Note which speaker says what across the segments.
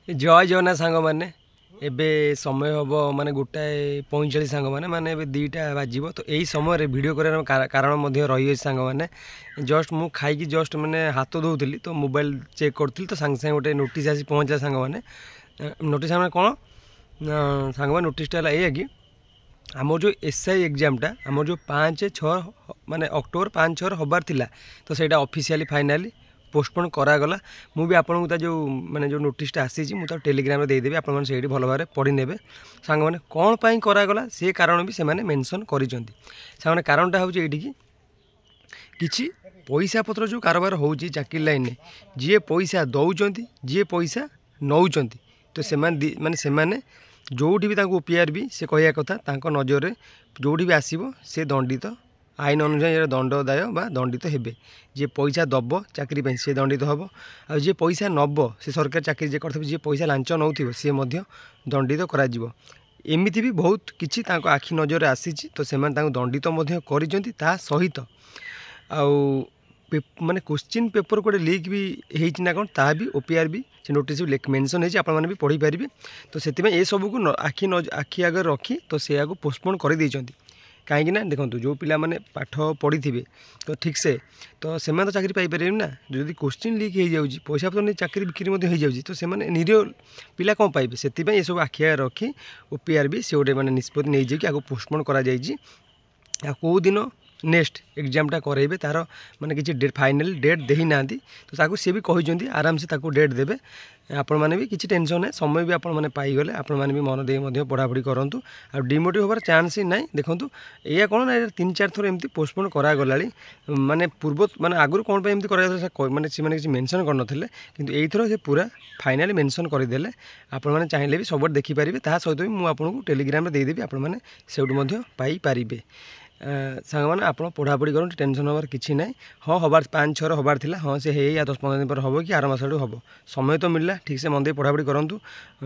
Speaker 1: जय जगन्नाथ सांग मैंने एबे समय हम माने 1:45 सांग मैंने माने 2टा बाजिब तो यही समय वीडियो कर कारण रही सांग मैंने जस्ट मु खाई जस्ट मैंने हाथ धोली तो मोबाइल चेक करी तो सांगे सांगे गोटे नोटिस आसी पहुँचला सांग मैंने नोटिस मैंने कौन सांग मैंने नोटिसटा है कि आम जो एसआई एग्जामटा आम जो 5-6 माने अक्टोबर 5-6 हबार थिला तो सहीटा ऑफिशियली फाइनाली पोस्टपोन करागला मुझे आपको जो माने जो नोटिसटा आसी मुझे टेलीग्राम देदेवी आप भल भाव पढ़ी ने सांग मैंने कौन पाई करागला से कारण भी से मेंशन कर सांग कारणटा हूँ ये कि पैसा पत्र जो कारोबार हो चाकरी लाइन में जी पैसा दौरान जी पैसा नौकरी तो से माने जोटी भी ओपीआर भी से कह कथा नजर में जोटी भी आसो से दंडित आईन अनुसार दंडदाय बा दंडित हेबे जी पैसा दब चाकरी से दंडित हम आ जी पैसा नब से सरकारी चाकरी जे कर पैसा लांच नौ सी दंडित करमिति भी बहुत किसी आखि नजर आसी तो से दंडित कर सहित आउ माने क्वेश्चन पेपर कोटे लीक भी होना कौन ता भी ओपीआर भी से नोटिस भी मेंशन है आप भी पढ़ी पारे तो से ये सब को आखि आगे रखी तो से आगे पोस्टपोन कर कहीं देखो जो पिला माने पाठ पढ़ी थे तो ठीक से तो से चाकरी पाइपर ना जो क्वेश्चन लीक हो जाऊँगी पैसा पत्र नहीं चाकरी बिक्री हो जाऊँगी तो से निरीह पिला कौन पाइबे से ये सब आखि आगे रखी ओपीआर भी से गोटे मैंने निष्पत्ति नहीं जाए आगे पोस्टपोन कर कौ दिन नेक्स्ट एग्जामटा कराइबे तार माने किसी डेट फाइनल डेट दे ना तो ताकू सी भी कहते आराम से ताकू डेट देवे आपण मैंने भी किसी टेंशन है समय भी आपण मैंने पाईगले आपण मैंने भी मन दे पढ़ापढ़ी करूँ आ डिमोटिव होबार चान्स ही ना देखूँ या कौन ना 3-4 थर एमती पोस्टपोन करागला माने पूर्व माने आगुरी कौन एमती माने से किसी मेंशन करनथिले किंतु एई थर से पूरा फाइनाली मेंशन करदेले आपण मैंने चाहिए भी सब देखिपारे ता सहित भी मुझे आपको टेलीग्राम में देदेवी आपण मैंने से पाइपारे सांग मैंने आप पढ़ापढ़ी करूँ टेंशन हबार किसी ना हाँ हबार 5-6 हबार थिला हाँ से है या 10-15 दिन पर हम कि आर मस हम समय तो मिलला ठीक से मन दे पढ़ापढ़ी करूँ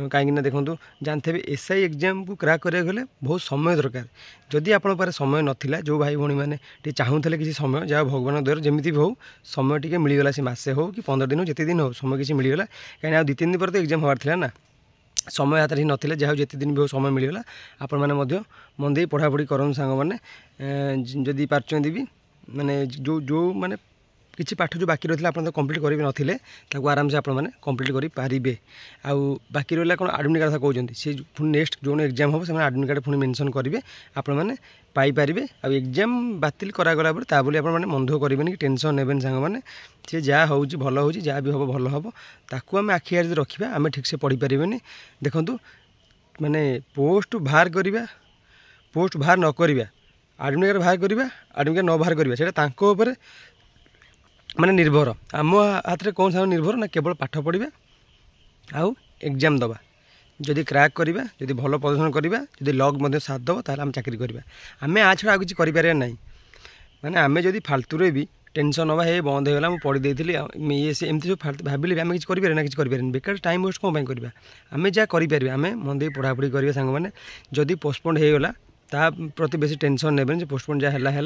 Speaker 1: कहीं देखूँ जानते एसआई एग्जाम को क्रैक करा गले बहुत समय दरकार जदि आपण पारे समय नाला जो भाई भाई मैंने चाहूले किसी समय जहाँ भगवान द्वारा जमी भी हो समय टी मिलगला से मसे हो कि 15 दिन हो जिते दिन हो समय किसी मिलगला कहीं 2-3 दिन पर तो एग्जाम हबार थिला ना समय हाथ ही नाला जहाँ जिते दिन भी हो समय मिलगला आपण मैंने मन दे पढ़ापढ़ी करूँ सांग मैंने जदि पार्चंदी भी माने जो माने किसी पाठ जो बाकी रही आप कंप्लीट करें नथिले ताको आराम से आपने कंप्लीट करि पारिबे आउ बाकी रहा कौन आडमिट कार्ड कहते से पुणी नेक्स्ट जो एग्जाम हम से आडमिट कार्ड पुणी मेंशन करेंगे आपने पाइपारे आ एग्जाम बातिल करागला ता बोली आप मन दुख करेंगे कि टेंशन नेबेन सांग मैंने सी जहाँ हो भल हो जहाँ भी हम भल हम ताकू आम आखि आगे रखा आम ठीक से पढ़ी पारे देखूँ माने पोस्ट बाहर करवा पोस्ट बाहर न करवा आडमिट कार्ड बाहर करवा आडमिट कार्ड न बाहर करवा से माने निर्भर आम हाथ में कौन सा निर्भर ना केवल पाठ पढ़ा आउ एग्जाम दबा जदि क्रैक करवा जदि भल प्रदर्शन करवा जदि लक साथ दब ताल आम चाकरी करवा आम आ छड़ा किसी करें ना माने आम जदि फालतू भी टेंशन हवा हे बंद होगा मुझे पढ़ी देती ये से एमती सब भाविले आम किसी करें ना किसी करें बेकार टाइम वेस्ट कौन करवा आम जहाँ करें आम मन दे पढ़ापढ़ी करेंगे सांग मैंने जदि पोस्टपोन होगला ता प्रति बेसी टेंशन ने पोस्टपोन जहाँ है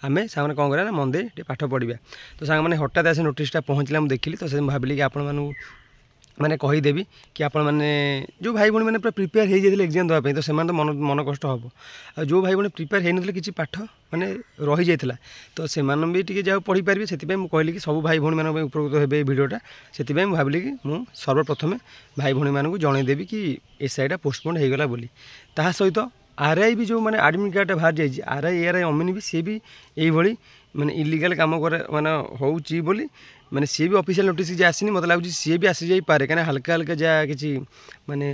Speaker 1: आम सांग कौन करा मन दे पाठ पढ़ा तो सांग मैंने हठात आसे नोटिसटा पहुँचला मुझे देखिली तो से भाविली कि आपण मैंने कहीदेवी कि आपण मैंने जो भाई भाई मैंने पूरा प्रिपेयर हो जाते एग्जाम देवाई तो से तो मन कष्ट हम आ जो भाई भाई प्रिपेयर हो ना किसी पाठ माने रही जाता तो से भी टी जहाँ पढ़ी पारे से कहली कि सब भाई भाई मैं उपकृत हे भिडटा से भाविली कि मुझे सर्वप्रथम भाई भाई मानक जनईदेवी कि एसआईटा पोस्टपोन होगला बोली ता सहित आरआई भी जो माने आडमिट कार्ड बाहर जाइए आरआई एआरआई अमिन भी सी भी यही माने इलिगल काम कर माने होची बोली माने सी भी ऑफिशियल नोटिस जे आसीनी मत लगुच सी भी आसी जाई पारे कहीं हल्का हल्का जहाँ किसी माने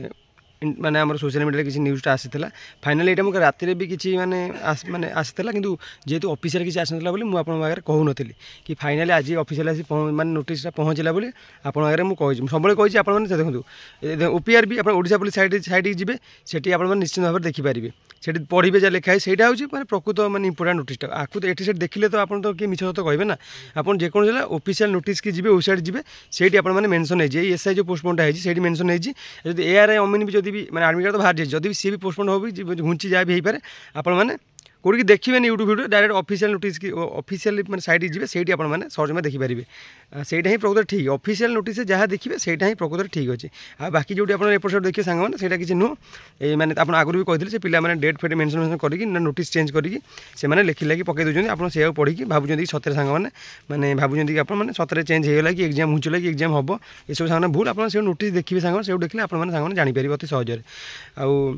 Speaker 1: माने आम सोशल मीडिया किसी न्यूज़टा आसाला फाइनाली यहाँ मुझे राति भी किसी माने आसाला किंतु जेहेतु ऑफिशियल किसी आसाला बोली मुझे आपके कहूनी कि फाइनाली आज ऑफिशियल आसी माने नोटिसटा पहुँचला बोली आपरे मुझे सब कही आप देखो ओपीआर भी आप ओडिशा पुलिस साइड जी सेठी आप निश्चित भाव देखिपारे से पढ़े जहाँ लिखाई से मैंने प्रकृत माने इंपोर्टाट नोटिसटा आपको तो ये देखिले तो आप किए मिछ सत कहे ना आप जेको ऑफिशियल नोटिस की जी वेबसाइट जी से मैंने मेंशन है एसआई जो पोस्टपोनटा है मेंशन है जब एआरआई अमिन भी जब भी मैंने आडमिट कार्ड बाहर जाए जब भी सी भी पोस्टपोन हो घुंची जहाँ भी हो पारे आप कोड़ी देखिए YouTube video direct official notice की ऑफिशियल मैंने साइट जी से आप सर्च में देखिपारे सेटा ही प्रकृत ठीक ऑफिशियल नोटिस जहाँ देखिए सेटा ही प्रकृत ठीक अच्छे आ बाकी जो एपट देखिए सांग से किसी नुह ये मैंने आगुरी भी कहते पे मैंने डेट फेट मेंशन करके नोटिस चेंज करके लिखि लागी पकई दूसरी आप पढ़ी भावुँ सतरे सांग मैंने भावुँ कि आपने सतरे चेंज होगा कि एग्जाम घुंचला कि एग्जाम हम ये सब सांग भूल आप नोटिस देखिए सांग से देखिए आपने सांग जापर अति सहज आउ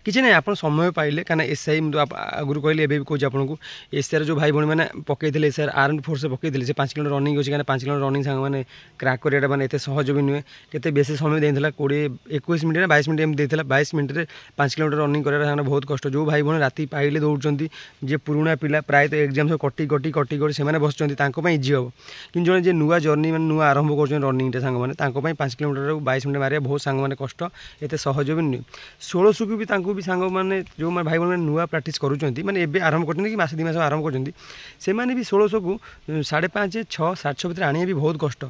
Speaker 1: किसी ना आप समय पाइले कहीं एसआई आगुरी कहली एवं भी कौन आपको एसआर जो भाई भाई मैंने पकई एसआर आर्मी फोर्स पकई से 5 किलोमीटर रनिंग अच्छी कहीं 5 किलोमीटर रनिंग सांग मैंने क्राक कराटा मैंने एत सहज भी नुहे के बेसी समय देता 20-21 मिनट 22 मिनट एम देता 22 मिनट 5 किलोमीटर रनिंग कराटा बहुत कष्ट जो भाई भाई राति पाइले दौड़ते जे पुराणा पिला प्रायतः एग्जाम सब कटी कटी कटी कटी से बस इजी हम कि जो नुआ जर्नी मैंने नुआ आरंभ कर रनिंग सांग मैंने 5 किलोमीटर 22 मिनट मारे बहुत सांग मैंने कष्ट एत सहज भी नुहे 1600 को भी सांग मैंने जो भाई भाई नुआ प्राक्ट करुँच मैंने एवं आरंभ कर कि मास 2 मास आरंभ कर 1600 को 5.5 6 700 भितर आने भी बहुत कष्ट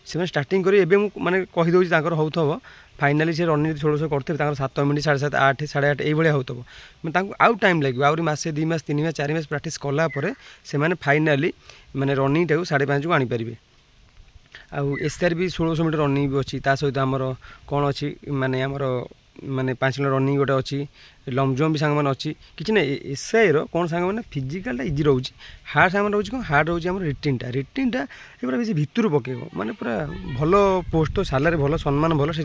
Speaker 1: से स्टार्टिंग करी मैंने कहीदे हो फाइनाली से रनिंग 1600 करते 7 मिनट 7.5 8 8.5 ये होता आउ टाइम लगे आउरी मासे 2 मास 3 मास 4 मास प्राक्ट कलापर से फाइनाली मैंने रनिंग टाक 5.5 को आनीपारे आउ एसआर भी 1600 मीटर रनिंग भी अच्छी सहित आमर कौन अच्छी माने आमर माने 5 किलोमीटर रनिंग गोटे अच्छी लंग जम्प भी सांग मैंने अच्छी कि ना एसआई कौन सांग मैंने फिजिकाल इजी रोचे हार्ड सांग रोचे कौन हार्ड रोचे आम रिटिनटा ये पूरा बेस भितर पकेब मैंने पूरा भल पोस्ट सालारी भल सम्मान भल से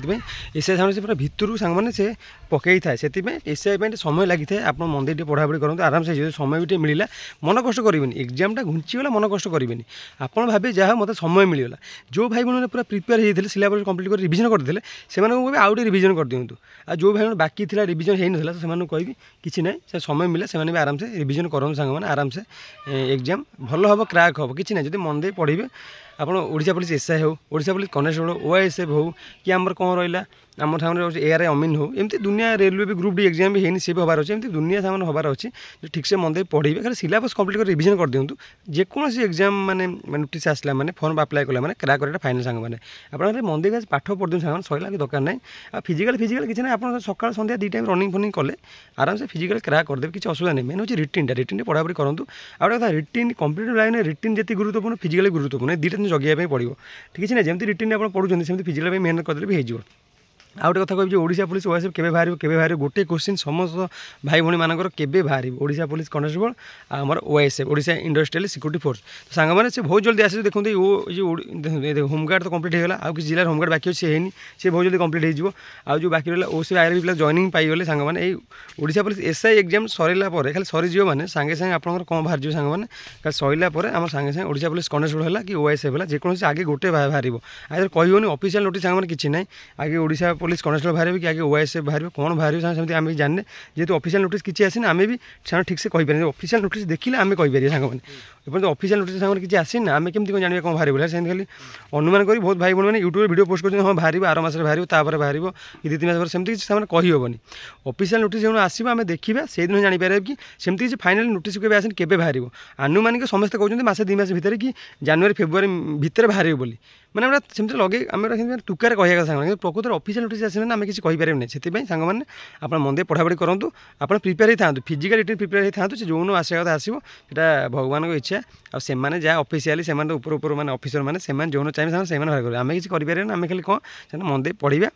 Speaker 1: एसआई सांग से पूरा भितर सांग मैंने से पकई थाए से एसआई समय लगी था आप मन दे पढ़ापढ़ी करूँ आराम से जो समय भी मिलला मन कष्ट करेंगे एग्जामटा घुंचीगला मन कष्ट करेंगे आपड़ भावे जहाँ मतलब समय मिलगला जो भाई मैंने पूरा प्रिपेयर होते सिलेबस कम्प्लीट कर रिविजन करते से आउ रिविजन कर दिंतु आ जो भाई बाकी थी रिविजन होता से कहबी किसी ना से समय मिले से भी आराम से रिविजन करूँ सांग मैंने आराम से एग्जाम भल हम क्रैक हम कि ना जो मन दे पढ़े आपड़ ओडिशा पुलिस एसआई हो ओडिशा पुलिस कनेस्टेबल ओआईएसएफ हो कि आमर कौन रहा आम सामने एआरआई अमीन हो एमती दुनिया रेलवे भी ग्रुप डी एग्जाम भी है सी भी हबार अच्छे एमती दुनिया सामान हबार अच्छे जो ठीक से मन दे पढ़े खाली सिलेबस कम्प्लीट कर रिविजन कर दिंतु जेकोसी एग्जाम मैंने नोटिस आसला मैंने फॉर्म अप्लाई कला मैंने क्रैक कराटा फाइनल सांग मैंने आप मन दे पाठ पढ़ दिखाँ सांग सैला कि दरकार ना आ फिजिकाल किसी ना आप सका सन्ध्या 2 टाइम रनिंग फनिंग कले आराम से फिजिकाल क्रैक करदेवे किसी असुविधा नहीं मेन हूँ रिटिन पढ़ापढ़ी करूँ आ गए कथा रिटिन कम्पिटेटिव लाइन रिटिन जी गुरुत्वपूर्ण फिजिकाली गुरुत्वपूर्ण 2टा जगह पड़ो ठीक है ना जमी रिटिन आप पढ़ुं सेमती फिजिकाल मेहनत करदे भी हो आउ गोटे कथा कह ओडिशा पुलिस ओआईएसएफ केबे बाहर गोटे क्वेश्चन समस्त भाई भाई मानकर केबे बाहर ओडिशा पुलिस कनेस्टेबल आमर ओआईएसएफ ओडिशा इंडस्ट्रियल सिक्योरिटी फोर्स तो सांग मैंने से बहुत जल्दी आसे देखते जो होमगार्ड तो कम्प्लीट होगा आउ किसी जिले होमगार्ड बाकी अच्छे है से बहुत जल्दी कम्प्लीट हो जो बाकी रहा ओसी आईआरबी पिला जॉइनिंग पाइगले सांग मैंने ओडिशा पुलिस एसआई एग्जाम सरला खाली सरीज मैंने सागे सागे आप कौन बाहर सांग मैंने खाली सरला आम सागे सागे ओडिशा पुलिस कनेस्टेबल है कि ओआईएसएफ है जेकोसी आगे गोटे बाहर आगे कहनी ऑफिशियल नोटिस सांग मैंने किसी ना आगे ओडिशा पुलिस कनेस्टेबल बाहर कि आगे ओआईएसएफ बाहर कौन बाहर सेमती आम भी जाने जेहतु ऑफिशियल नोटिस किसी आसी आम भी ठीक से कहीपर ऑफिशियल नोटिस देखिले आम कहीपर सांग मैंने एपर्तन ऑफिशियल नोटिस सांग किसी आसी आम केमती जाना कौन बाहर से खाली अनुमान कर बहुत भाई मैंने यूट्यूब वीडियो पोस्ट कर हाँ बाहर 12 मास बाहर बाहर कि 2-3 मास सेमती किसी कहीहबनी ऑफिशियल नोटिस जो आसो आम देखा से दिन जापर कि सेमती किसी फाइनाल नोटिस के आसनी के बाहर आनुमानिक समस्त कहते मासे 2 मास भितर कि जनवरी फेब्रुआरी भितर बाहर बोली मैंने सेमती लगे आम टुकार कह सांग प्रकृत ऑफिशियल नोटिस आसना आम किसी कहीपर ना से सांग मैंने आप मन दे पढ़ापढ़ी करूँ आप प्रिपेयर ही था फिजिकाल रिटिन प्रिपेयर ही था से जो आसा कथा आसो भगवान को इच्छा आउ जहाँ ऑफिशियली से ऊपर मैंने ऑफिसर मैंने जो चाहिए से बाहर करें आम किसी करें आम खाली कौन से मन दे पढ़ा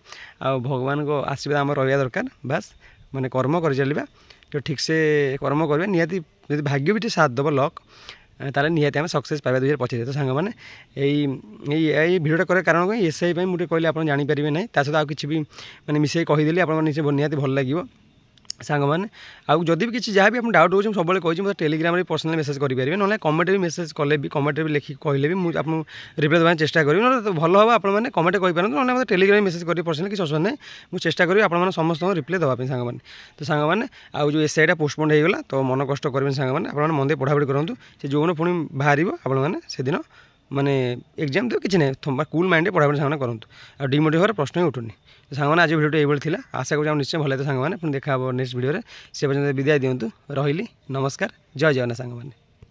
Speaker 1: आ भगवान को आशीर्वाद आम रहा दरकार बास मैंने कर्म कर चलवा तो ठीक से कर्म करवा निहाती यदि भाग्य भी साथ दब लक ताले निहाती आम सक्सेस पाइबा 2025 तो सांग मैंने यही भिडियोटा कर कारण कहीं एसआई मुझे कहली आप जानीपारे ना सहित आउ कि भी मैंने मिसे कहीदेली आप निहाती भल लगे सांग मैंने आउ जदि भी किसी जहाँ भी आप डाउट हो सब कही मतलब टेलीग्राम में पर्सनाल मेसेज करेंगे ना कमेंट भी मेसेज कले भी कमेंट भी लिखिक कहले भी मुझे आपको रिप्लाई देवाई चेष्टा करी ना तो भल हम आपने कमेंट कहींपारे ना मतलब टेलीग्राम मेसेज करेंगे पर्सनाल किसी असुविधा नहीं मुझे चेष्टा करी आप समस्त रिप्लाई देवाई सांग मैंने तो सांग मैंने आउ जो एसआईटा पोस्टपोन होगा तो मन कष्ट करेंगे सांग मैंने आप मन दे पढ़ापढ़ी करूँ से जो पुणी बाहर आपने से दिन माने एग्जाम तो किसी ना कूल माइंड पढ़ापढ़ी सांग करूँ आ डिमोटिव होकर प्रश्न ही उठुनी तो सांग आज भिडियो ये आशा करूँ निश्चय भल तो सांग मैंने देखा नेक्स्ट भिडियो से पर्यटन विदाय दिंतु रही नमस्कार जय जगन्नाथ सांग मैंने।